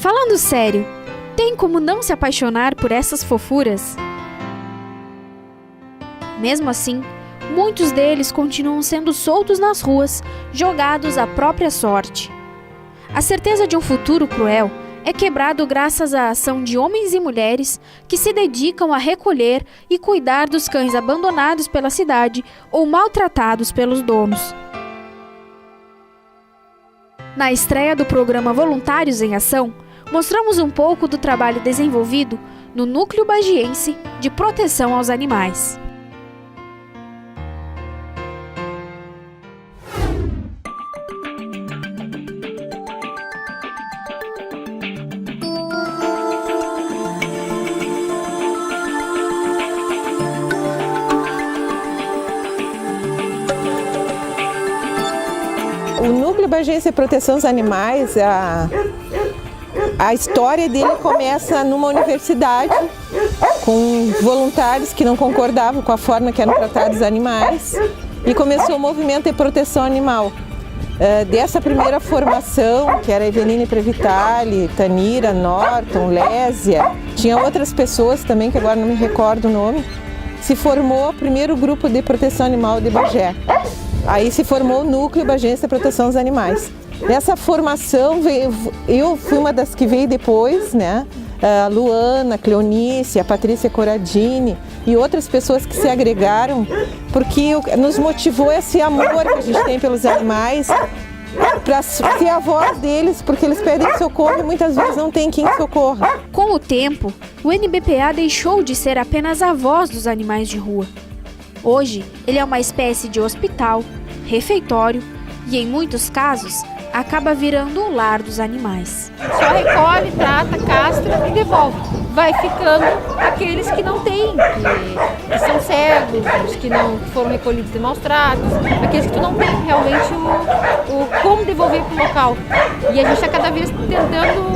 Falando sério, tem como não se apaixonar por essas fofuras? Mesmo assim, muitos deles continuam sendo soltos nas ruas, jogados à própria sorte. A certeza de um futuro cruel é quebrado graças à ação de homens e mulheres que se dedicam a recolher e cuidar dos cães abandonados pela cidade ou maltratados pelos donos. Na estreia do programa Voluntários em Ação, mostramos um pouco do trabalho desenvolvido no Núcleo Bagiense de Proteção aos Animais. O Núcleo Bagiense de Proteção aos Animais, a história dele começa numa universidade, com voluntários que não concordavam com a forma que eram tratados os animais, e começou o movimento de proteção animal. Dessa primeira formação, que era Eveline Previtali, Tanira, Norton, Lésia, tinha outras pessoas também, que agora não me recordo o nome, se formou o primeiro grupo de proteção animal de Bagé. Aí se formou o Núcleo Bagiense de Proteção aos Animais. Nessa formação, eu fui uma das que veio depois, né? A Luana, a Cleonice, a Patrícia Coradini e outras pessoas que se agregaram, porque nos motivou esse amor que a gente tem pelos animais, para ser a voz deles, porque eles pedem socorro e muitas vezes não tem quem socorra. Com o tempo, o NBPA deixou de ser apenas a voz dos animais de rua. Hoje, ele é uma espécie de hospital, refeitório e, em muitos casos, acaba virando o lar dos animais. Só recolhe, trata, castra e devolve. Vai ficando aqueles que não têm, que são cegos, os que não foram recolhidos de maus tratos, aqueles que tu não tem realmente o como devolver para o local. E a gente está cada vez tentando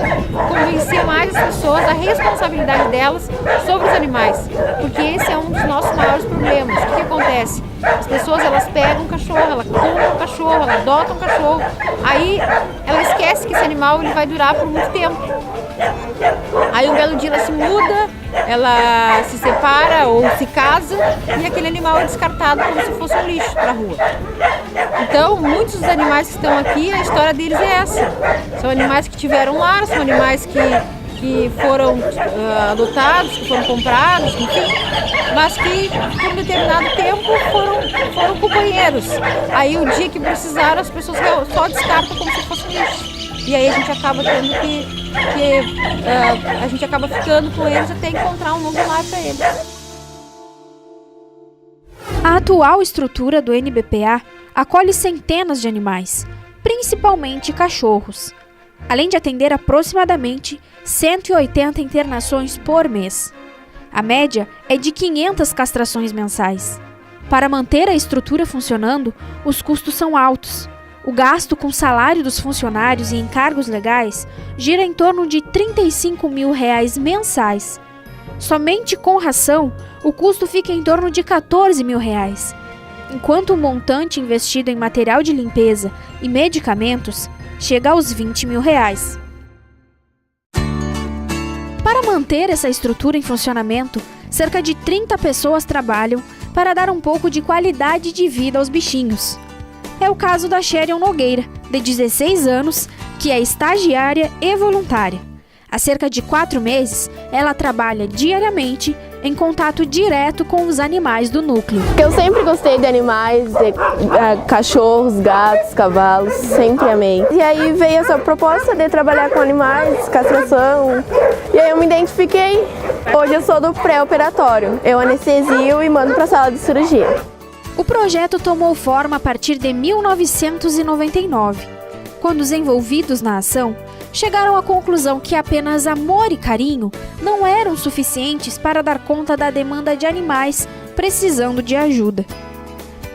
convencer mais as pessoas da responsabilidade delas sobre os animais, porque esse é um dos nossos maiores problemas. O que acontece? As pessoas, elas pegam um cachorro, ela compra um cachorro, ela adota um cachorro, aí ela esquece que esse animal ele vai durar por muito tempo. Aí um belo dia ela se muda, ela se separa ou se casa e aquele animal é descartado como se fosse um lixo para a rua. Então, muitos dos animais que estão aqui, a história deles é essa. São animais que tiveram lar, são animais que foram adotados, que foram comprados, enfim, mas que por um determinado tempo foram companheiros. Aí o dia que precisaram, as pessoas só descartam como se fosse lixo. E aí a gente acaba tendo a gente acaba ficando com eles até encontrar um novo lar para eles. A atual estrutura do NBPA acolhe centenas de animais, principalmente cachorros, além de atender aproximadamente 180 internações por mês. A média é de 500 castrações mensais. Para manter a estrutura funcionando, os custos são altos. O gasto com salário dos funcionários e encargos legais gira em torno de R$35 mil mensais. Somente com ração, o custo fica em torno de R$14 mil, enquanto o montante investido em material de limpeza e medicamentos chega aos R$20 mil. Para manter essa estrutura em funcionamento, cerca de 30 pessoas trabalham para dar um pouco de qualidade de vida aos bichinhos. É o caso da Sherion Nogueira, de 16 anos, que é estagiária e voluntária. Há cerca de 4 meses, ela trabalha diariamente em contato direto com os animais do núcleo. Eu sempre gostei de animais, de cachorros, gatos, cavalos, sempre amei. E aí veio essa proposta de trabalhar com animais, castração, e aí eu me identifiquei. Hoje eu sou do pré-operatório, eu anestesio e mando para a sala de cirurgia. O projeto tomou forma a partir de 1999, quando os envolvidos na ação chegaram à conclusão que apenas amor e carinho não eram suficientes para dar conta da demanda de animais precisando de ajuda.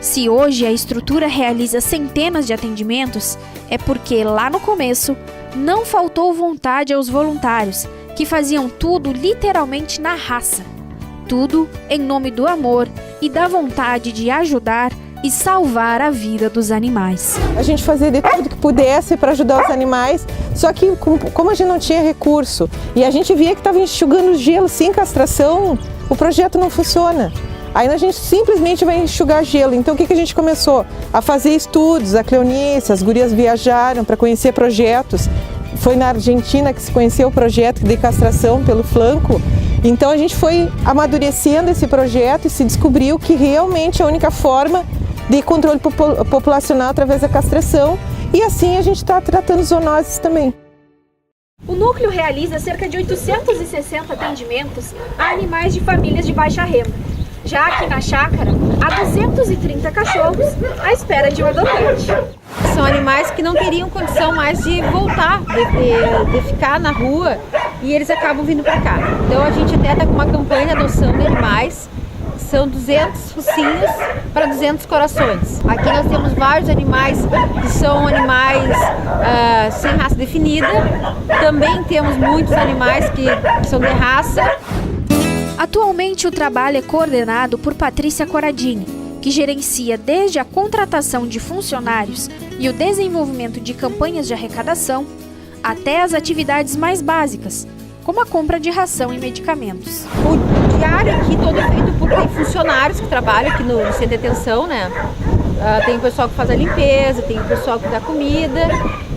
Se hoje a estrutura realiza centenas de atendimentos, é porque lá no começo não faltou vontade aos voluntários, que faziam tudo literalmente na raça. Tudo em nome do amor e da vontade de ajudar e salvar a vida dos animais. A gente fazia de tudo que pudesse para ajudar os animais, só que como a gente não tinha recurso e a gente via que estava enxugando gelo sem castração, o projeto não funciona. Aí a gente simplesmente vai enxugar gelo. Então o que a gente começou? A fazer estudos, a Cleonice, as gurias viajaram para conhecer projetos. Foi na Argentina que se conheceu o projeto de castração pelo flanco. Então a gente foi amadurecendo esse projeto e se descobriu que realmente é a única forma de controle populacional através da castração. E assim a gente está tratando zoonoses também. O núcleo realiza cerca de 860 atendimentos a animais de famílias de baixa renda. Já aqui na chácara, há 230 cachorros à espera de um adotante. São animais que não teriam condição mais de voltar, de ficar na rua, e eles acabam vindo para cá. Então a gente até está com uma campanha de adoção de animais. São 200 focinhos para 200 corações. Aqui nós temos vários animais que são animais sem raça definida. Também temos muitos animais que são de raça. Atualmente o trabalho é coordenado por Patrícia Corradini, que gerencia desde a contratação de funcionários e o desenvolvimento de campanhas de arrecadação, até as atividades mais básicas, como a compra de ração e medicamentos. O diário aqui todo é feito por funcionários que trabalham aqui no centro de detenção, né? Tem o pessoal que faz a limpeza, tem o pessoal que dá comida.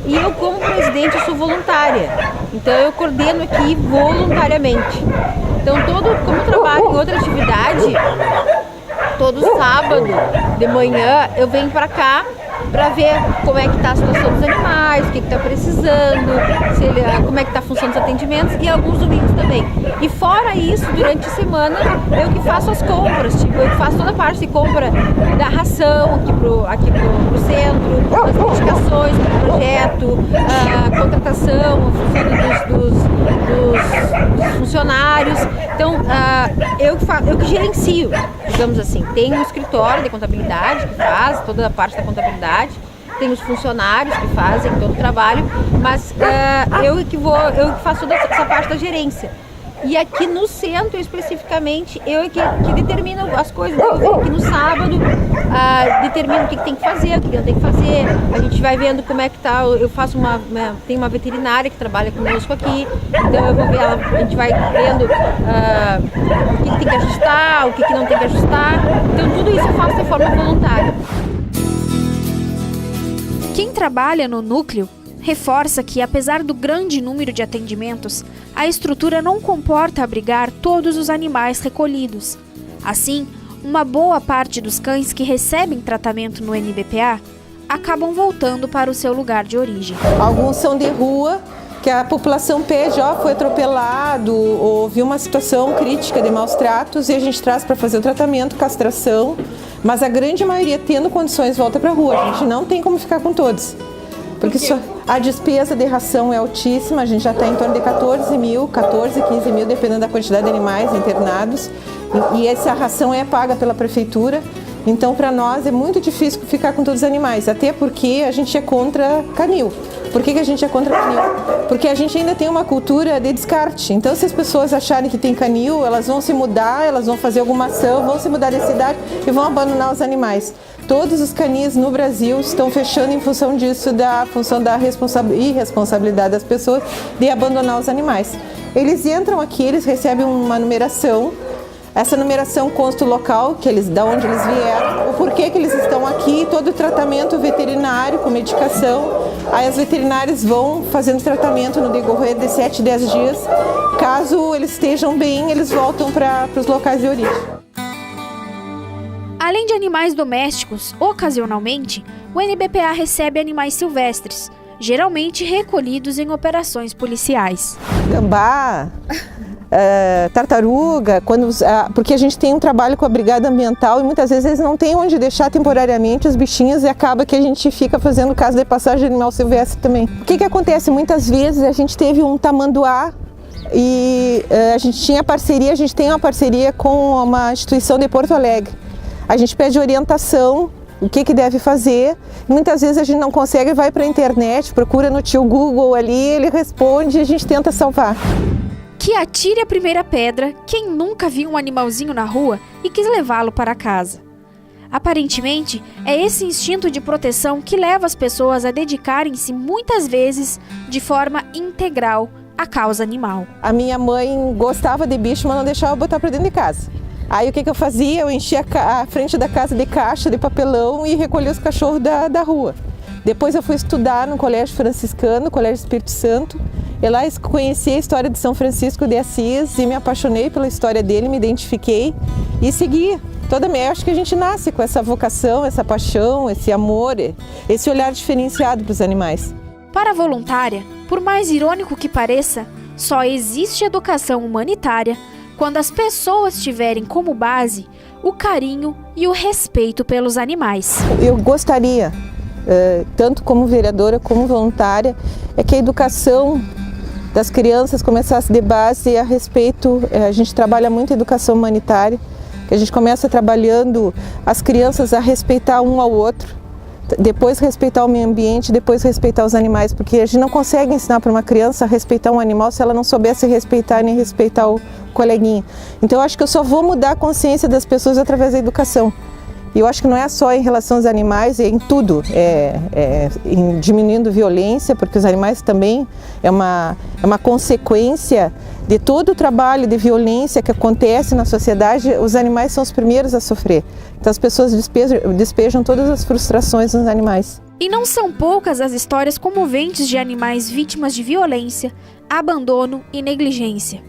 E eu, como presidente, eu sou voluntária. Então eu coordeno aqui voluntariamente. Então como eu trabalho em outra atividade, todo sábado de manhã eu venho para cá para ver como é que está a situação dos animais, o que está precisando, como é que está a função dos atendimentos, e alguns domingos também. E fora isso, durante a semana, eu que faço as compras, eu que faço toda a parte de compra da ração aqui pro centro, as medicações do projeto, a contratação, a função dos funcionários. Então, eu que gerencio, digamos assim. Tem um escritório de contabilidade que faz toda a parte da contabilidade, tem os funcionários que fazem todo o trabalho, mas eu que faço toda essa parte da gerência. E aqui no centro, especificamente, eu que determino as coisas. Eu venho aqui no sábado, determino o que tem que fazer, o que não tem que fazer. A gente vai vendo como é que tá. Eu faço tem uma veterinária que trabalha conosco aqui, então eu vou ver ela, a gente vai vendo o que tem que ajustar, o que não tem que ajustar. Então tudo isso eu faço de forma voluntária. Quem trabalha no núcleo reforça que, apesar do grande número de atendimentos, a estrutura não comporta abrigar todos os animais recolhidos. Assim, uma boa parte dos cães que recebem tratamento no NBPA acabam voltando para o seu lugar de origem. Alguns são de rua, que a população pede, foi atropelado, ou viu uma situação crítica de maus tratos, e a gente traz para fazer o tratamento, castração, mas a grande maioria, tendo condições, volta para a rua. A gente não tem como ficar com todos. Porque a despesa de ração é altíssima, a gente já está em torno de 14 mil, 14, 15 mil, dependendo da quantidade de animais internados. E essa ração é paga pela prefeitura. Então, para nós é muito difícil ficar com todos os animais, até porque a gente é contra canil. Por que a gente é contra canil? Porque a gente ainda tem uma cultura de descarte. Então, se as pessoas acharem que tem canil, elas vão se mudar, elas vão fazer alguma ação, vão se mudar de cidade e vão abandonar os animais. Todos os canis no Brasil estão fechando em função disso, da função da irresponsabilidade das pessoas de abandonar os animais. Eles entram aqui, eles recebem uma numeração. Essa numeração consta o local, da onde eles vieram, o porquê que eles estão aqui, todo o tratamento veterinário com medicação. Aí as veterinárias vão fazendo tratamento no decorrer de 7, 10 dias. Caso eles estejam bem, eles voltam para os locais de origem. Além de animais domésticos, ocasionalmente, o NBPA recebe animais silvestres, geralmente recolhidos em operações policiais. Gambá, tartaruga, porque a gente tem um trabalho com a brigada ambiental e muitas vezes eles não têm onde deixar temporariamente os bichinhos e acaba que a gente fica fazendo caso de passagem de animal silvestre também. O que acontece? Muitas vezes a gente teve um tamanduá e a gente tem uma parceria com uma instituição de Porto Alegre. A gente pede orientação, o que deve fazer. Muitas vezes a gente não consegue, vai para a internet, procura no tio Google ali, ele responde e a gente tenta salvar. Que atire a primeira pedra quem nunca viu um animalzinho na rua e quis levá-lo para casa. Aparentemente, é esse instinto de proteção que leva as pessoas a dedicarem-se muitas vezes de forma integral à causa animal. A minha mãe gostava de bicho, mas não deixava eu botar para dentro de casa. Aí o que eu fazia? Eu enchia a frente da casa de caixa de papelão e recolhia os cachorros da rua. Depois eu fui estudar no Colégio Franciscano, Colégio Espírito Santo. E lá conheci a história de São Francisco de Assis e me apaixonei pela história dele, me identifiquei e segui. Acho que a gente nasce com essa vocação, essa paixão, esse amor, esse olhar diferenciado para os animais. Para a voluntária, por mais irônico que pareça, só existe educação humanitária quando as pessoas tiverem como base o carinho e o respeito pelos animais. Eu gostaria, tanto como vereadora como voluntária, que a educação das crianças começasse de base a respeito. A gente trabalha muito a educação humanitária, que a gente começa trabalhando as crianças a respeitar um ao outro, depois respeitar o meio ambiente, depois respeitar os animais, porque a gente não consegue ensinar para uma criança a respeitar um animal se ela não soubesse respeitar nem respeitar o coleguinha. Então eu acho que eu só vou mudar a consciência das pessoas através da educação. E eu acho que não é só em relação aos animais, é em tudo, em diminuindo violência, porque os animais também é uma consequência de todo o trabalho de violência que acontece na sociedade. Os animais são os primeiros a sofrer. Então as pessoas despejam todas as frustrações nos animais. E não são poucas as histórias comoventes de animais vítimas de violência, abandono e negligência.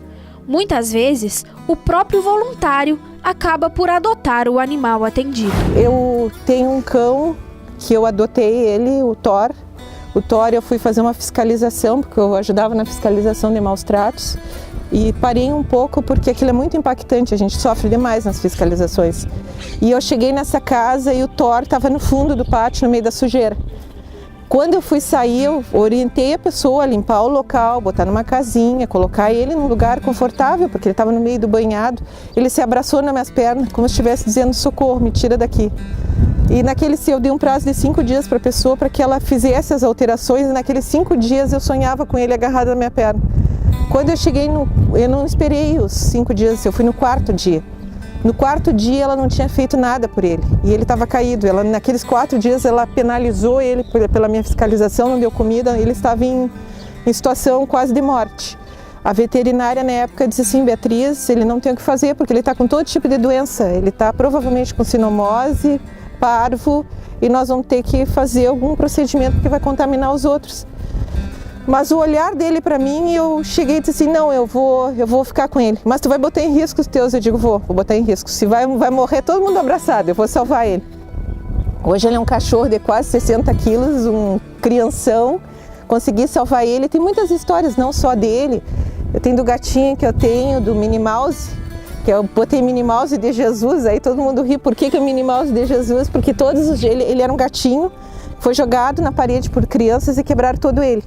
Muitas vezes, o próprio voluntário acaba por adotar o animal atendido. Eu tenho um cão que eu adotei ele, o Thor. O Thor, eu fui fazer uma fiscalização, porque eu ajudava na fiscalização de maus tratos. E parei um pouco porque aquilo é muito impactante, a gente sofre demais nas fiscalizações. E eu cheguei nessa casa e o Thor estava no fundo do pátio, no meio da sujeira. Quando eu fui sair, eu orientei a pessoa a limpar o local, botar numa casinha, colocar ele num lugar confortável, porque ele estava no meio do banhado. Ele se abraçou nas minhas pernas, como se estivesse dizendo: socorro, me tira daqui. E eu dei um prazo de 5 dias para a pessoa para que ela fizesse as alterações, e naqueles 5 dias eu sonhava com ele agarrado na minha perna. Quando eu cheguei, eu não esperei os 5 dias, eu fui no 4º dia. No 4º dia ela não tinha feito nada por ele e ele estava caído. Naqueles 4 dias ela penalizou ele pela minha fiscalização, não deu comida, ele estava em situação quase de morte. A veterinária na época disse assim: Beatriz, ele não tem o que fazer porque ele está com todo tipo de doença, ele está provavelmente com sinomose, parvo, e nós vamos ter que fazer algum procedimento porque vai contaminar os outros. Mas o olhar dele para mim, eu cheguei e disse assim: não, eu vou ficar com ele. Mas tu vai botar em risco os teus? Eu digo: vou botar em risco. Se vai morrer todo mundo abraçado, eu vou salvar ele. Hoje ele é um cachorro de quase 60 quilos, um crianção. Consegui salvar ele. Tem muitas histórias, não só dele. Eu tenho do gatinho que eu tenho, do Minnie Mouse, que eu botei Minnie Mouse de Jesus. Aí todo mundo ri. Por que o Minnie Mouse de Jesus? Porque todos os dias ele era um gatinho, foi jogado na parede por crianças e quebraram todo ele.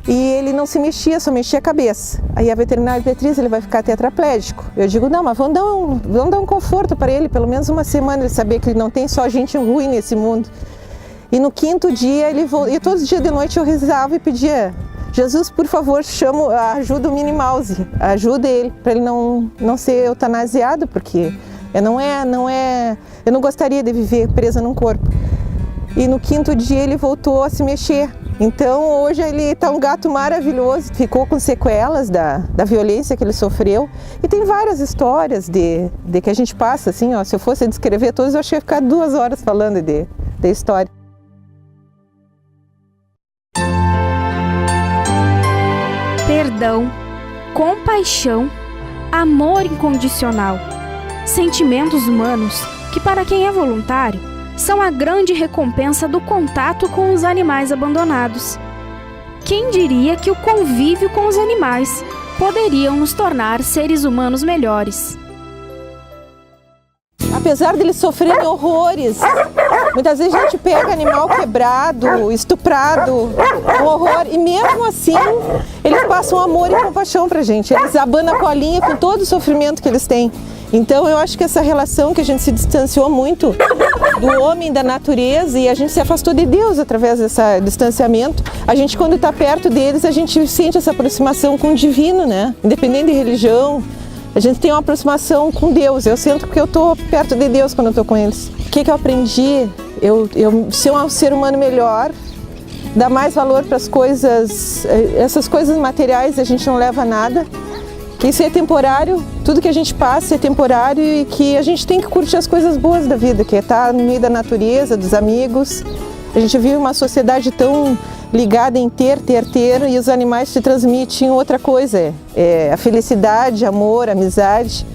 E ele não se mexia, só mexia a cabeça. Aí a veterinária: Beatriz, ele vai ficar tetraplégico. Eu digo: não, mas vamos dar um conforto para ele, pelo menos uma semana, ele saber que não tem só gente ruim nesse mundo. E no 5º dia, e todos os dias de noite eu rezava e pedia: Jesus, por favor, ajuda o Minnie Mouse, ajuda ele, para ele não ser eutanasiado, porque eu não gostaria de viver presa num corpo. E no 5º dia ele voltou a se mexer. Então hoje ele está um gato maravilhoso, ficou com sequelas da violência que ele sofreu. E tem várias histórias de que a gente passa, assim, ó, se eu fosse descrever todas, eu acho que ia ficar 2 horas falando de história. Perdão, compaixão, amor incondicional. Sentimentos humanos que, para quem é voluntário, são a grande recompensa do contato com os animais abandonados. Quem diria que o convívio com os animais poderiam nos tornar seres humanos melhores? Apesar deles sofrerem horrores, muitas vezes a gente pega animal quebrado, estuprado, um horror, e mesmo assim eles passam amor e compaixão pra gente, eles abanam a colinha com todo o sofrimento que eles têm. Então eu acho que essa relação que a gente se distanciou muito do homem, da natureza, e a gente se afastou de Deus através desse distanciamento, a gente, quando está perto deles, a gente sente essa aproximação com o divino, né? Independente de religião, a gente tem uma aproximação com Deus. Eu sinto porque eu estou perto de Deus quando eu estou com eles. que eu aprendi? Eu ser um ser humano melhor, dar mais valor para as coisas, essas coisas materiais a gente não leva nada, que isso é temporário, tudo que a gente passa é temporário e que a gente tem que curtir as coisas boas da vida, que é estar no meio da natureza, dos amigos. A gente vive uma sociedade tão ligada em ter, e os animais te transmitem outra coisa, a felicidade, amor, amizade.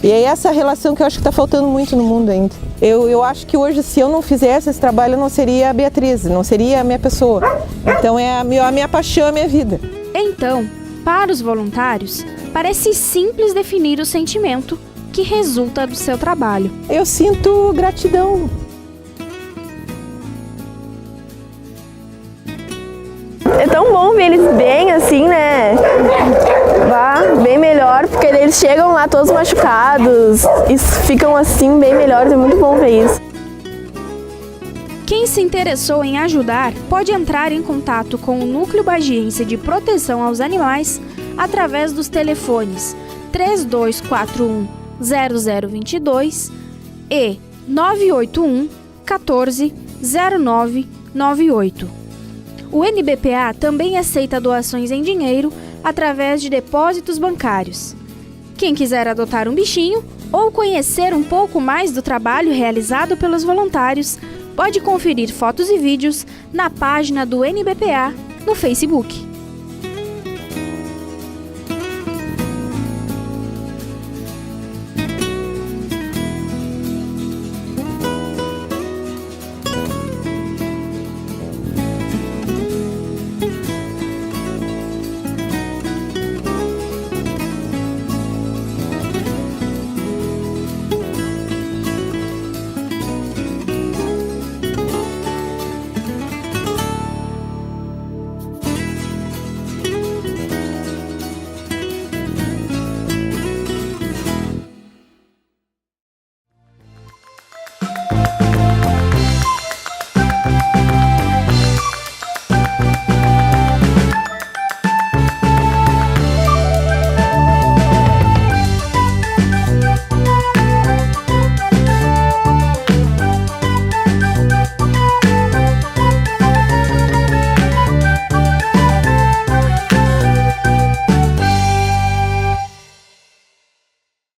E é essa relação que eu acho que está faltando muito no mundo ainda. Eu acho que hoje, se eu não fizesse esse trabalho, eu não seria a Beatriz, não seria a minha pessoa. Então é a minha paixão, a minha vida. Então, para os voluntários, parece simples definir o sentimento que resulta do seu trabalho. Eu sinto gratidão. É tão bom ver eles bem assim, né? Bem melhor, porque eles chegam lá todos machucados e ficam assim bem melhores, é muito bom ver isso. Quem se interessou em ajudar pode entrar em contato com o Núcleo Bagiense de Proteção aos Animais através dos telefones 3241 0022 e 981 14 0998. O NBPA também aceita doações em dinheiro através de depósitos bancários. Quem quiser adotar um bichinho ou conhecer um pouco mais do trabalho realizado pelos voluntários, pode conferir fotos e vídeos na página do NBPA no Facebook.